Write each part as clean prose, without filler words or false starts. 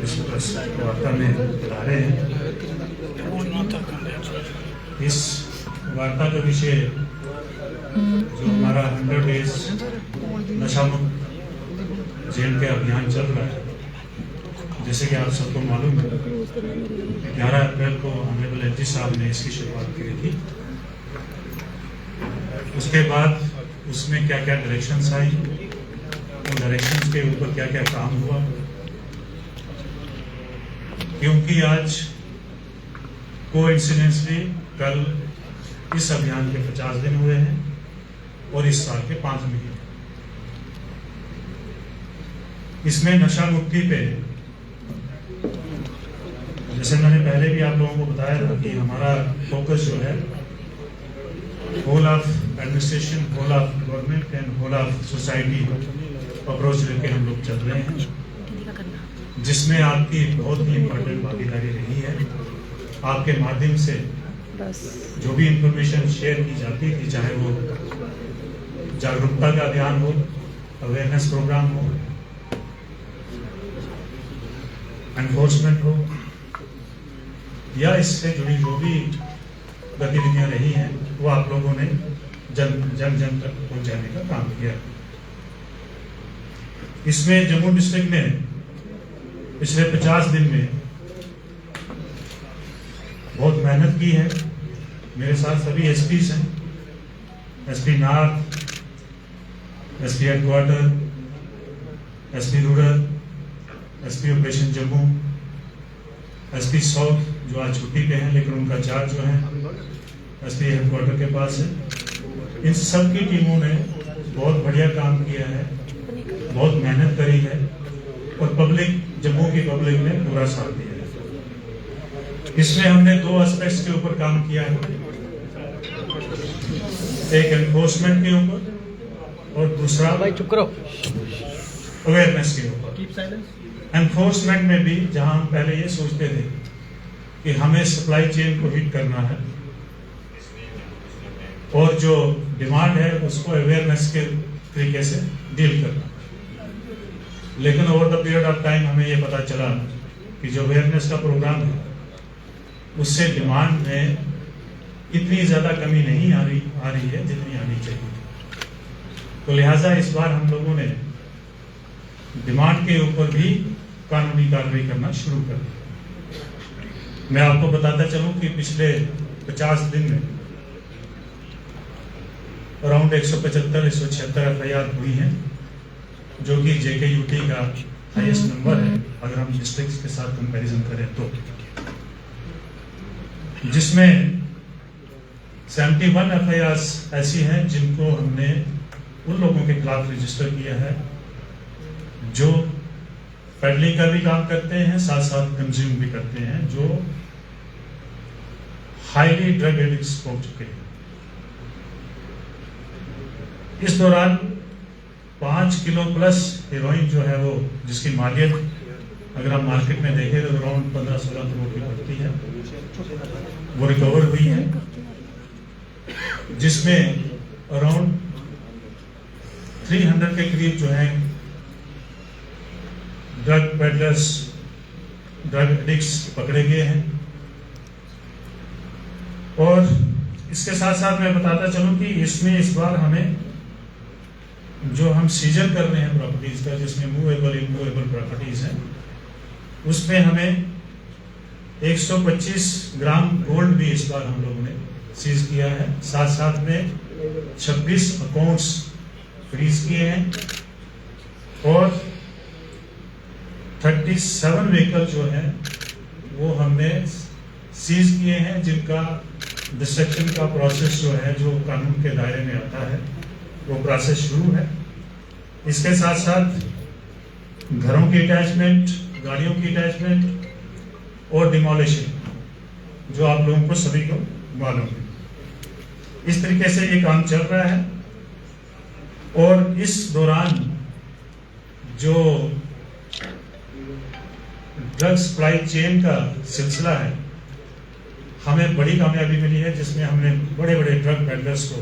इस वार्ता में बुला रहे हैं। इस वार्ता का विषय जो हमारा 100 डेज नशा मुक्त जेल के अभियान चल रहा है, जैसे कि आप सबको मालूम है 11 अप्रैल को ऑनरेबल एलजी साहब ने इसकी शुरुआत की थी। उसके बाद उसमें क्या क्या डायरेक्शंस आई, उन डायरेक्शंस के ऊपर क्या क्या काम हुआ, क्योंकि आज कोइंसिडेंटली कल इस अभियान के 50 दिन हुए हैं और इस साल के 5 महीने। इसमें नशा मुक्ति पे जैसे मैंने पहले भी आप लोगों को बताया था कि हमारा फोकस जो है whole of administration, whole of government and whole of society approach लेके हम लोग चल रहे हैं, जिसमें आपकी बहुत ही इम्पोर्टेंट भागीदारी रही है। आपके माध्यम से जो भी इंफॉर्मेशन शेयर की जाती थी, चाहे वो जागरूकता का अभियान हो, अवेयरनेस प्रोग्राम हो, एनफोर्समेंट हो, या इससे जुड़ी जो भी गतिविधियां रही हैं, वो आप लोगों ने जन तक पहुंचाने का काम किया। इसमें जम्मू डिस्ट्रिक्ट ने पिछले 50 दिन में बहुत मेहनत की है। मेरे साथ सभी एसपीज हैं, SP north, SP headquarter, SP rural, SP operation Jammu, SP south जो आज छुट्टी पे हैं, लेकिन उनका चार्ज जो है एसपी हेडक्वार्टर के पास है। इन सब की टीमों ने बहुत बढ़िया काम किया है, बहुत मेहनत करी है और पब्लिक, जम्मू की पब्लिक ने पूरा साथ दिया है। इसमें हमने 2 एस्पेक्ट्स के ऊपर काम किया है, एक एनफोर्समेंट के ऊपर और दूसरा अवेयरनेस के ऊपर। एनफोर्समेंट में भी जहां हम पहले ये सोचते थे कि हमें सप्लाई चेन को हिट करना है और जो डिमांड है उसको अवेयरनेस के तरीके से डील करना, लेकिन over the period of time हमें ये पता चला कि जो अवेयरनेस का प्रोग्राम है उससे डिमांड में इतनी ज्यादा कमी नहीं आ रही है जितनी आनी चाहिए। तो लिहाजा इस बार हम लोगों ने डिमांड के ऊपर भी कानूनी कार्रवाई करना शुरू कर दी। मैं आपको बताता चलूं कि पिछले 50 दिन में अराउंड 175-176 FIR हुई हैं, जो कि JKUT का हाईएस्ट नंबर है अगर हम डिस्ट्रिक्ट्स के साथ कंपैरिजन करें तो, जिसमें 71 FIRs ऐसी हैं जिनको हमने उन लोगों के खिलाफ रजिस्टर किया है जो पेडलिंग का भी काम करते हैं, साथ साथ कंज्यूम भी करते हैं, जो हाईली ड्रग एडिक्ट्स हो चुके हैं। इस दौरान 5 किलो प्लस हेरोइन जो है वो, जिसकी मालियत अगर आप मार्केट में देखें तो अराउंड 15-16 करोड़ की पड़ती है, वो रिकवर हुई है, जिसमें अराउंड 300 के करीब जो है ड्रग पेडलर्स, ड्रग एडिक्ट्स पकड़े गए हैं। और इसके साथ साथ मैं बताता चलूं कि इसमें इस बार हमें जो हम सीजन कर रहे हैं प्रॉपर्टीज का, जिसमें मूवेबल इमूवेबल प्रॉपर्टीज हैं, उसमें हमें 125 ग्राम गोल्ड भी इस बार हम लोगों ने सीज किया है। साथ साथ में 26 अकाउंट्स फ्रीज किए हैं और 37 व्हीकल जो है वो हमने सीज किए हैं, जिनका डिस्ट्रक्शन का प्रोसेस जो है, जो कानून के दायरे में आता है, वो प्रोसेस शुरू है। इसके साथ साथ घरों की अटैचमेंट, गाड़ियों की अटैचमेंट और डिमोलिशन, जो आप लोगों को सभी को मालूम है। इस तरीके से ये काम चल रहा है। और इस दौरान जो ड्रग सप्लाई चेन का सिलसिला है, हमें बड़ी कामयाबी मिली है, जिसमें हमने बड़े बड़े ड्रग पेडलर्स को,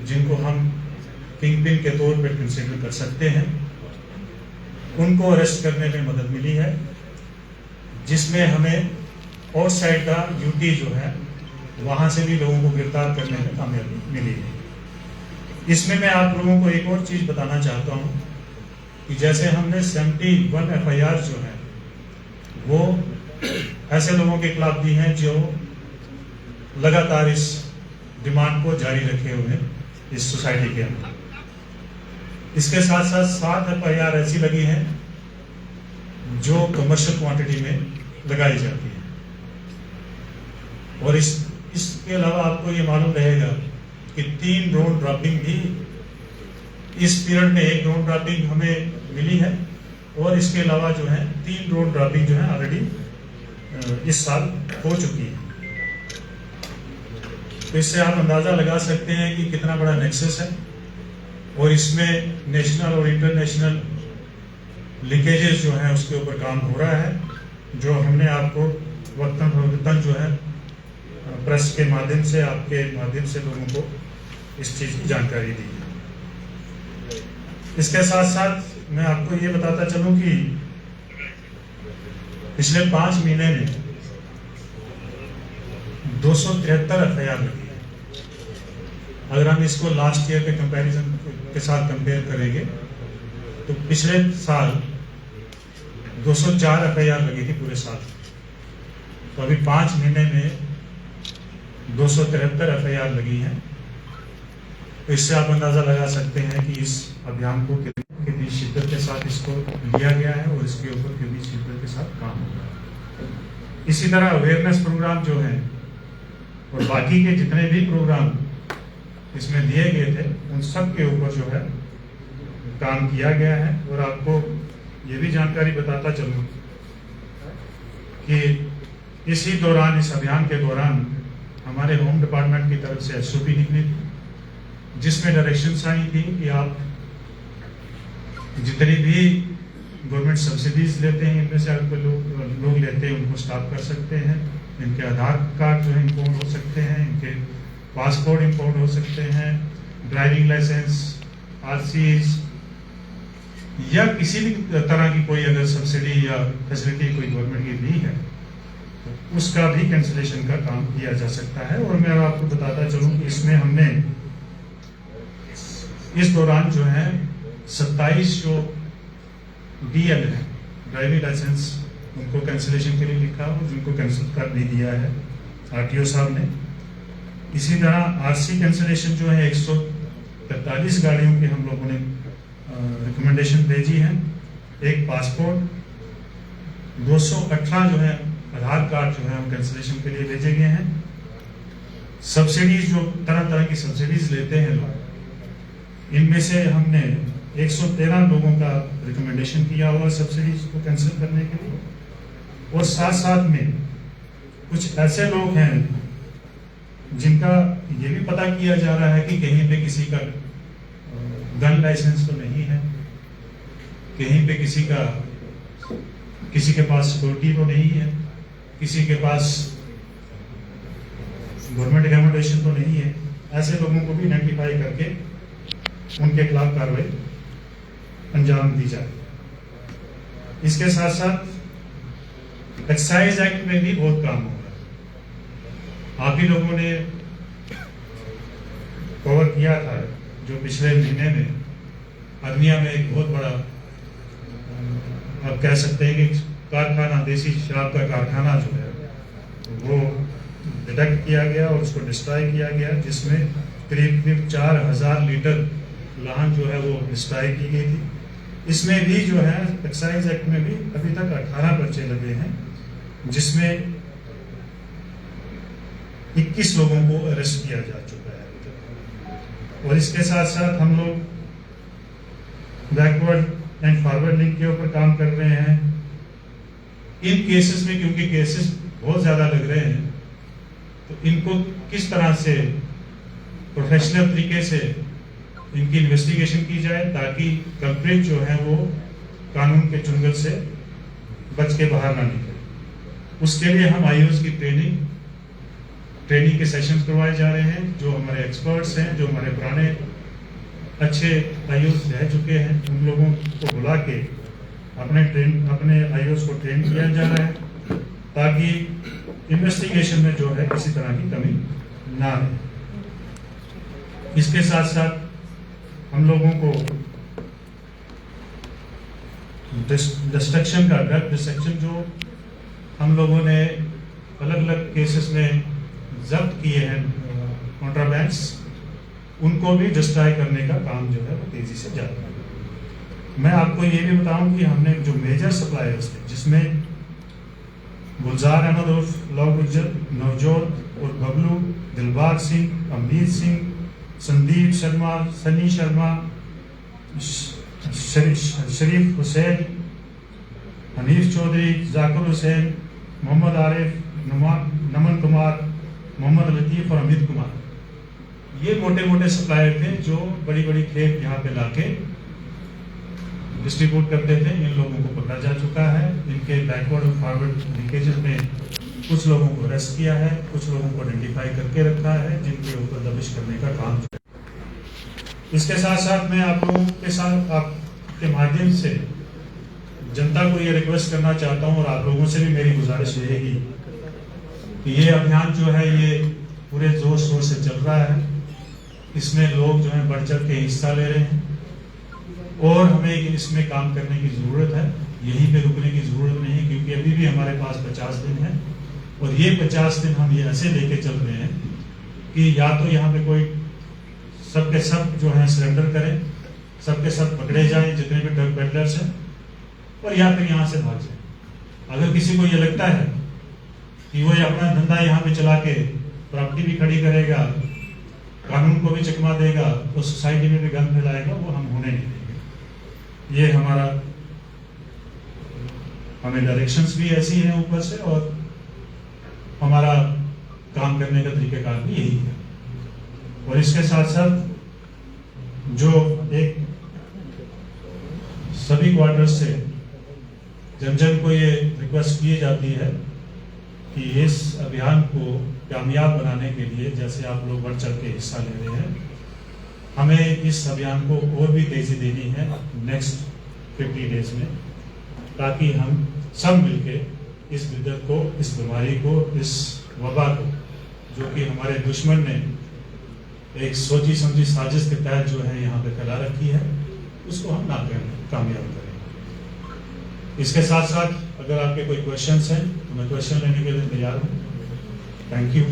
जिनको हम किंग पिन के तौर पर कंसिडर कर सकते हैं, उनको अरेस्ट करने में मदद मिली है। जिसमें हमें और साइड का यूटी जो है वहाँ से भी लोगों को गिरफ्तार करने में कामयाबी मिली है। इसमें मैं आप लोगों को एक और चीज़ बताना चाहता हूँ कि जैसे हमने 71 FIR जो है वो ऐसे लोगों के खिलाफ दी हैं जो लगातार इस डिमांड को जारी रखे हुए हैं इस सोसाइटी के अंदर। इसके साथ साथ 7 FIR ऐसी लगी हैं जो कमर्शियल क्वांटिटी में लगाई जाती है। और इसके अलावा आपको ये मालूम रहेगा कि 3 ड्रोन ड्रॉपिंग भी इस पीरियड में, 1 ड्रोन ड्रॉपिंग हमें मिली है और इसके अलावा जो है 3 ड्रोन ड्रॉपिंग जो है ऑलरेडी इस साल हो चुकी है। तो इससे आप अंदाजा लगा सकते हैं कि कितना बड़ा नेक्सस है और इसमें नेशनल और इंटरनेशनल लीकेजेस जो हैं उसके ऊपर काम हो रहा है, जो हमने आपको वक्तन फवक्तन जो है प्रेस के माध्यम से, आपके माध्यम से लोगों को इस चीज़ की जानकारी दी है। इसके साथ साथ मैं आपको ये बताता चलूं कि पिछले 5 महीने में 273 FIR लगी है। अगर हम इसको लास्ट ईयर के कंपैरिजन के साथ कंपेयर करेंगे तो पिछले साल 204 FIR लगी थी पूरे साल। तो अभी 5 महीने में 273 FIR लगी हैं। तो इससे आप अंदाजा लगा सकते हैं कि इस अभियान को कितनी शिद्दत के साथ इसको लिया गया है और इसके ऊपर कितनी शिद्दत के साथ काम हो रहा है। इसी तरह अवेयरनेस प्रोग्राम जो है और बाकी के जितने भी प्रोग्राम इसमें दिए गए थे उन सब के ऊपर जो है काम किया गया है। और आपको ये भी जानकारी बताता चलूं कि इसी दौरान, इस अभियान के दौरान हमारे होम डिपार्टमेंट की तरफ से SOP निकली थी जिसमें डायरेक्शंस आई थी कि आप जितनी भी गवर्नमेंट सब्सिडीज लेते हैं इनमें से अगर लोग लेते हैं उनको स्टॉप कर सकते हैं। इनके आधार कार्ड जो है इम्पाउंड हो सकते हैं, इनके पासपोर्ट इम्पाउंड हो सकते हैं, ड्राइविंग लाइसेंस, RCs या किसी भी तरह की कोई अगर सब्सिडी या फैसिलिटी कोई गवर्नमेंट की दी है तो उसका भी कैंसिलेशन का काम किया जा सकता है। और मैं आपको बताता चलूं कि इसमें हमने इस दौरान जो है 27 जो DL है, ड्राइविंग लाइसेंस, उनको कैंसिलेशन के लिए लिखा और जिनको कैंसिल कर भी दिया है RTO साहब ने। इसी तरह RC कैंसिलेशन जो है 143 गाड़ियों की हम लोगों ने रिकमेंडेशन भेजी है। एक पासपोर्ट, 218 जो है आधार कार्ड जो है हम कैंसिलेशन के लिए भेजे गए हैं। सब्सिडीज जो तरह तरह की सब्सिडीज लेते हैं लोग, इनमें से हमने 113 लोगों का रिकमेंडेशन किया हुआ सब्सिडीज को कैंसिल करने के लिए। और साथ साथ में कुछ ऐसे लोग हैं जिनका ये भी पता किया जा रहा है कि कहीं पे किसी का गन लाइसेंस तो नहीं है, कहीं पे किसी के पास सिक्योरिटी तो नहीं है, किसी के पास गवर्नमेंट एकोमोडेशन तो नहीं है। ऐसे लोगों को भी आइडेंटिफाई करके उनके खिलाफ कार्रवाई अंजाम दी जाए। इसके साथ साथ एक्साइज एक्ट में भी बहुत काम हो रहा है। आप ही लोगों ने कवर किया था जो पिछले महीने में अरनिया में एक बहुत बड़ा, आप कह सकते हैं कि कारखाना, देसी शराब का कारखाना जो है वो डिटेक्ट किया गया और उसको डिस्ट्रॉय किया गया, जिसमें करीब 4000 लीटर लाहन जो है वो डिस्ट्रॉय की गई थी। इसमें भी जो है एक्साइज एक्ट में भी अभी तक 18 पर्चे लगे हैं, जिसमें 21 लोगों को अरेस्ट किया जा चुका है अभी तक। और इसके साथ साथ हम लोग बैकवर्ड एंड फॉरवर्ड लिंक के ऊपर काम कर रहे हैं। इन केसेस में क्योंकि केसेस बहुत ज्यादा लग रहे हैं तो इनको किस तरह से प्रोफेशनल तरीके से इनकी इन्वेस्टिगेशन की जाए ताकि कल्प्रिट जो है वो कानून के चुंगल से बच के बाहर ना निकले। उसके लिए हम आईओएस की ट्रेनिंग के सेशंस करवाए जा रहे हैं। जो हमारे एक्सपर्ट्स हैं, जो हमारे पुराने अच्छे आईओएस रह चुके हैं, उन लोगों को बुला के अपने आईओएस को ट्रेन किया जा रहा है। ताकि इन्वेस्टिगेशन में जो है किसी तरह की कमी ना रहे। इसके साथ साथ हम लोगों को डिस्ट्रक्शन का ड्रग डिस्ट्रक्शन जो हम लोगों ने अलग अलग केसेस में जब्त किए हैं कॉन्ट्राबैंड्स, उनको भी डिस्ट्रॉय करने का काम जो है वो तेजी से जारी है। मैं आपको ये भी बताऊं कि हमने जो मेजर सप्लायर्स थे, जिसमें गुलजार अहमद उर्फ लौ गुज्जर, नवजोत और बबलू, दिलबाग सिंह, अमरीत सिंह, संदीप शर्मा, सनी शर्मा, शरीफ हुसैन, हनीफ चौधरी, जाकिर हुसैन, मोहम्मद आरिफ, नमन कुमार, मोहम्मद लतीफ़ और अमित कुमार, ये मोटे मोटे सप्लायर थे जो बड़ी बड़ी खेप यहाँ पे लाके डिस्ट्रीब्यूट करते थे। इन लोगों को पकड़ा जा चुका है। इनके बैकवर्ड और फॉरवर्ड लीकेजेस में कुछ लोगों को अरेस्ट किया है, कुछ लोगों को आइडेंटिफाई करके रखा है, जिनके ऊपर दबिश करने का काम। इसके साथ साथ मैं आप लोगों के साथ आपके माध्यम से जनता को ये रिक्वेस्ट करना चाहता हूँ, और आप लोगों से भी मेरी गुजारिश रहेगी कि ये अभियान जो है ये पूरे जोर शोर से चल रहा है। इसमें लोग जो है बढ़ चढ़ के हिस्सा ले रहे हैं और हमें इसमें काम करने की ज़रूरत है। यहीं पे रुकने की ज़रूरत नहीं है, क्योंकि अभी भी हमारे पास 50 दिन है और ये 50 दिन हम ये ऐसे लेके चल रहे हैं कि या तो यहाँ पे कोई सबके सब जो है सरेंडर करें, सबके सब पकड़े जाएं जितने भी ड्रग पेडलर्स हैं, और या फिर यहाँ से भाग जाए। अगर किसी को ये लगता है कि वो अपना धंधा यहाँ पे चला के प्रॉपर्टी भी खड़ी करेगा, कानून को भी चकमा देगा, तो सोसाइटी में भी गंद फैलाएगा, वो हम होने नहीं देंगे। ये हमें डायरेक्शंस भी ऐसी हैं ऊपर से, और हमारा काम करने का तरीकेकार भी यही है। और इसके साथ साथ जो एक सभी क्वार्टर से जन जन को ये रिक्वेस्ट की जाती है कि इस अभियान को कामयाब बनाने के लिए, जैसे आप लोग बढ़ चढ़ के हिस्सा ले रहे हैं, हमें इस अभियान को और भी तेजी देनी है नेक्स्ट 50 डेज में, ताकि हम सब मिलके इस बिद्दत को, इस बीमारी को, इस वबा को, जो कि हमारे दुश्मन ने एक सोची समझी साजिश के तहत जो है यहाँ पे फैला रखी है, उसको हम कामयाब करेंगे। इसके साथ साथ अगर आपके कोई क्वेश्चंस हैं तो मैं क्वेश्चन लेने के लिए तैयार हूँ। Thank you.